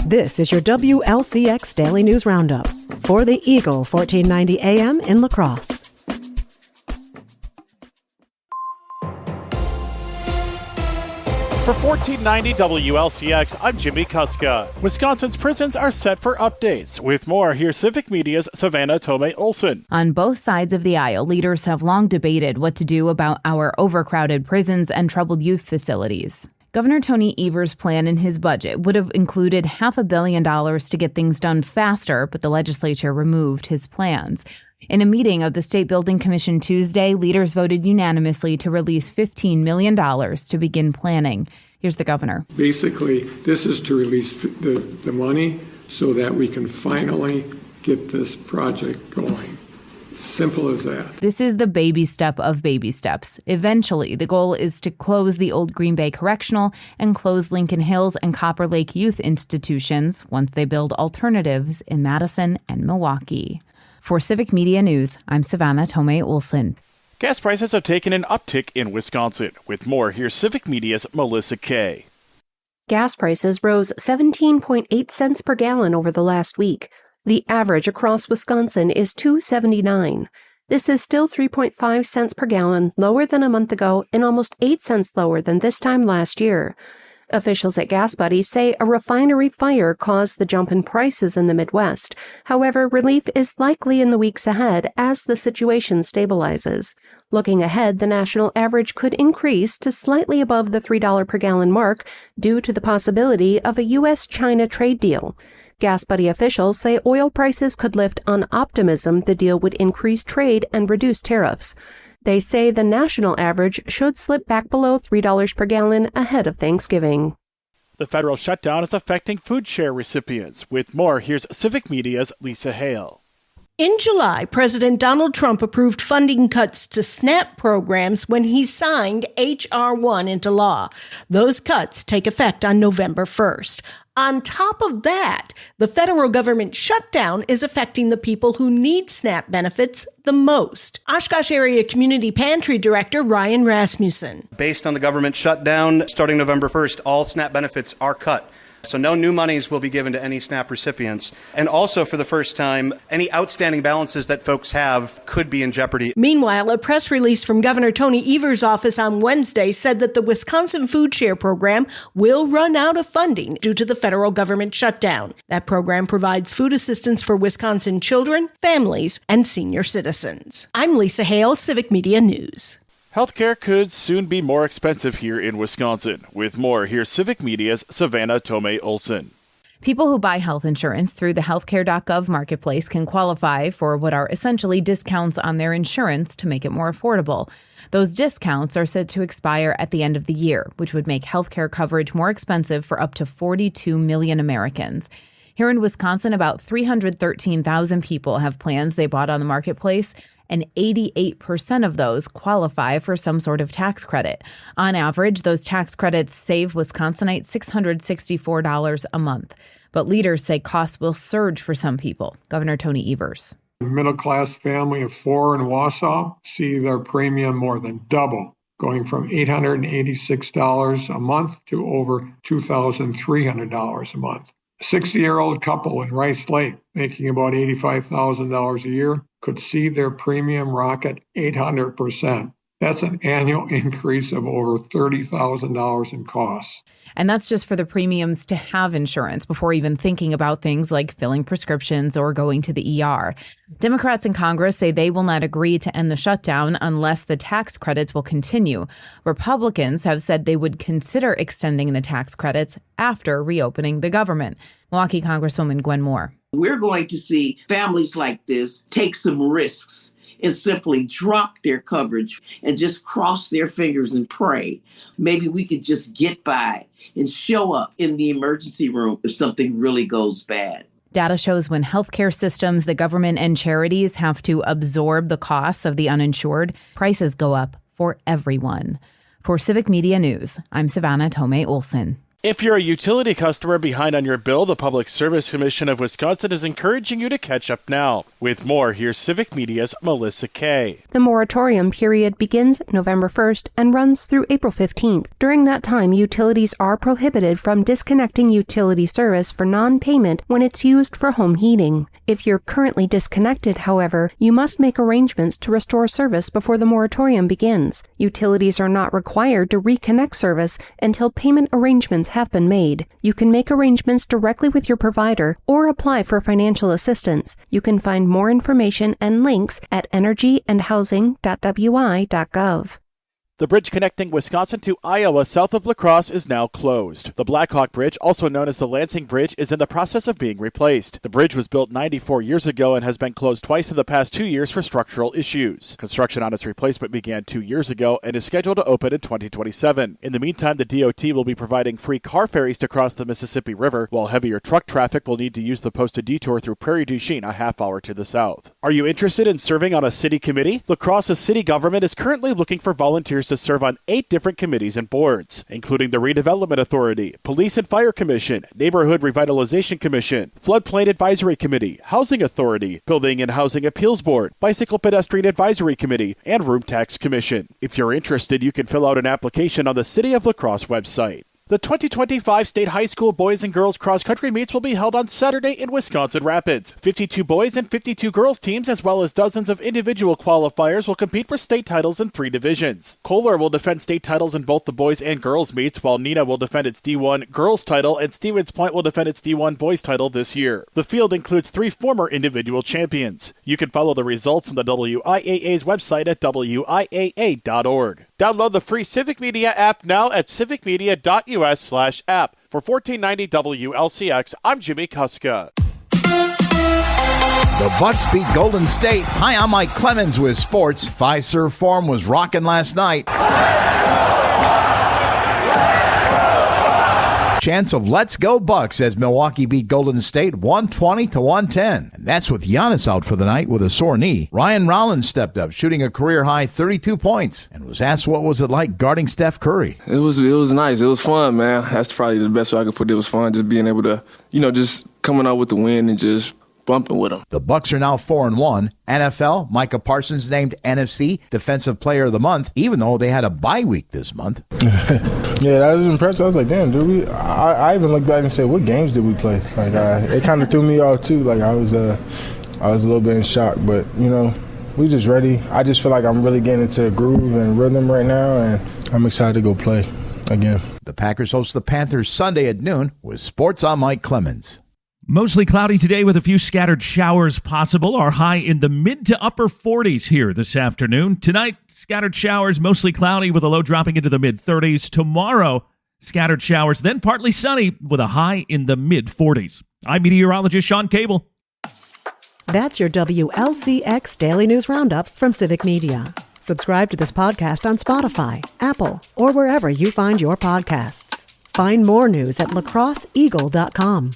This is your WLCX Daily News Roundup for the Eagle 1490 AM in La Crosse. For 1490 WLCX, I'm Jimmy Kuska. Wisconsin's prisons are set for updates. With more, here's Civic Media's Savannah Tomei-Olson. On both sides of the aisle, leaders have long debated what to do about our overcrowded prisons and troubled youth facilities. Governor Tony Evers' plan in his budget would have included $500 million to get things done faster, but the legislature removed his plans. In a meeting of the State Building Commission Tuesday, leaders voted unanimously to release $15 million to begin planning. Here's the governor. Basically, this is to release the money so that we can finally get this project going. Simple as that. This is the baby step of baby steps. Eventually, the goal is to close the old Green Bay Correctional and close Lincoln Hills and Copper Lake youth institutions once they build alternatives in Madison and Milwaukee. For Civic Media News, I'm Savannah Tomei-Olson. Gas prices have taken an uptick in Wisconsin. With more, here's Civic Media's Melissa Kay. Gas prices rose 17.8 cents per gallon over the last week. The average across Wisconsin is $2.79. This is still 3.5 cents per gallon, lower than a month ago and almost 8 cents lower than this time last year. Officials at Gas Buddy say a refinery fire caused the jump in prices in the Midwest. However, relief is likely in the weeks ahead as the situation stabilizes. Looking ahead, the national average could increase to slightly above the $3 per gallon mark due to the possibility of a U.S.-China trade deal. Gas Buddy officials say oil prices could lift on optimism the deal would increase trade and reduce tariffs. They say the national average should slip back below $3 per gallon ahead of Thanksgiving. The federal shutdown is affecting food share recipients. With more, here's Civic Media's Lisa Hale. In July, President Donald Trump approved funding cuts to SNAP programs when he signed H.R. 1 into law. Those cuts take effect on November 1st. On top of that, the federal government shutdown is affecting the people who need SNAP benefits the most. Oshkosh Area Community Pantry Director Ryan Rasmussen. Based on the government shutdown, starting November 1st, all SNAP benefits are cut. So no new monies will be given to any SNAP recipients. And also, for the first time, any outstanding balances that folks have could be in jeopardy. Meanwhile, a press release from Governor Tony Evers' office on Wednesday said that the Wisconsin Food Share Program will run out of funding due to the federal government shutdown. That program provides food assistance for Wisconsin children, families, and senior citizens. I'm Lisa Hale, Civic Media News. Healthcare could soon be more expensive here in Wisconsin. With more, here's Civic Media's Savannah Tomei-Olson. People who buy health insurance through the healthcare.gov marketplace can qualify for what are essentially discounts on their insurance to make it more affordable. Those discounts are set to expire at the end of the year, which would make healthcare coverage more expensive for up to 42 million Americans. Here in Wisconsin, about 313,000 people have plans they bought on the marketplace, and 88% of those qualify for some sort of tax credit. On average, those tax credits save Wisconsinites $664 a month. But leaders say costs will surge for some people. Governor Tony Evers. A middle-class family of 4 in Wausau see their premium more than double, going from $886 a month to over $2,300 a month. A 60-year-old couple in Rice Lake, making about $85,000 a year, could see their premium rocket 800%. That's an annual increase of over $30,000 in costs. And that's just for the premiums to have insurance before even thinking about things like filling prescriptions or going to the ER. Democrats in Congress say they will not agree to end the shutdown unless the tax credits will continue. Republicans have said they would consider extending the tax credits after reopening the government. Milwaukee Congresswoman Gwen Moore. We're going to see families like this take some risks and simply drop their coverage and just cross their fingers and pray. Maybe we could just get by and show up in the emergency room if something really goes bad. Data shows when healthcare systems, the government, and charities have to absorb the costs of the uninsured, prices go up for everyone. For Civic Media News, I'm Savannah Tomei-Olson. If you're a utility customer behind on your bill, the Public Service Commission of Wisconsin is encouraging you to catch up now. With more, here's Civic Media's Melissa Kay. The moratorium period begins November 1st and runs through April 15th. During that time, utilities are prohibited from disconnecting utility service for non-payment when it's used for home heating. If you're currently disconnected, however, you must make arrangements to restore service before the moratorium begins. Utilities are not required to reconnect service until payment arrangements have been made. You can make arrangements directly with your provider or apply for financial assistance. You can find more information and links at energyandhousing.wi.gov. The bridge connecting Wisconsin to Iowa south of La Crosse is now closed. The Blackhawk Bridge, also known as the Lansing Bridge, is in the process of being replaced. The bridge was built 94 years ago and has been closed twice in the past 2 years for structural issues. Construction on its replacement began 2 years ago and is scheduled to open in 2027. In the meantime, the DOT will be providing free car ferries to cross the Mississippi River, while heavier truck traffic will need to use the posted detour through Prairie du Chien, a half hour to the south. Are you interested in serving on a city committee? La Crosse's city government is currently looking for volunteers to serve on 8 different committees and boards, including the Redevelopment Authority, Police and Fire Commission, Neighborhood Revitalization Commission, Floodplain Advisory Committee, Housing Authority, Building and Housing Appeals Board, Bicycle Pedestrian Advisory Committee, and Room Tax Commission. If you're interested, you can fill out an application on the City of La Crosse website. The 2025 State High School Boys and Girls Cross Country Meets will be held on Saturday in Wisconsin Rapids. 52 boys and 52 girls teams, as well as dozens of individual qualifiers, will compete for state titles in 3 divisions. Kohler will defend state titles in both the boys and girls meets, while Nina will defend its D1 girls title and Stevens Point will defend its D1 boys title this year. The field includes 3 former individual champions. You can follow the results on the WIAA's website at WIAA.org. Download the free Civic Media app now at civicmedia.us/app. For 1490 WLCX, I'm Jimmy Kuska. The Bucks beat Golden State. Hi, I'm Mike Clemens with sports. Fiserv Forum was rocking last night. Chance of let's go Bucks as Milwaukee beat Golden State 120-110. And that's with Giannis out for the night with a sore knee. Ryan Rollins stepped up, shooting a career-high 32 points, and was asked what was it like guarding Steph Curry. It was nice. It was fun, man. That's probably the best way I could put it. It was fun just being able to, just coming out with the win and just bumping with them. The Bucks are now 4-1. NFL, Micah Parsons named NFC Defensive Player of the Month, even though they had a bye week this month. Yeah, that was impressive. I was like, damn, dude. I even looked back and said, what games did we play? Like, it kind of threw me off too. Like, I was a little bit in shock, but we just ready. I just feel like I'm really getting into a groove and rhythm right now, and I'm excited to go play again. The Packers host the Panthers Sunday at noon. With sports, I'm Mike Clemens. Mostly cloudy today with a few scattered showers possible. Our high in the mid to upper 40s here this afternoon. Tonight, scattered showers, mostly cloudy with a low dropping into the mid-30s. Tomorrow, scattered showers, then partly sunny with a high in the mid-40s. I'm meteorologist Sean Cable. That's your WLCX Daily News Roundup from Civic Media. Subscribe to this podcast on Spotify, Apple, or wherever you find your podcasts. Find more news at lacrosseeagle.com.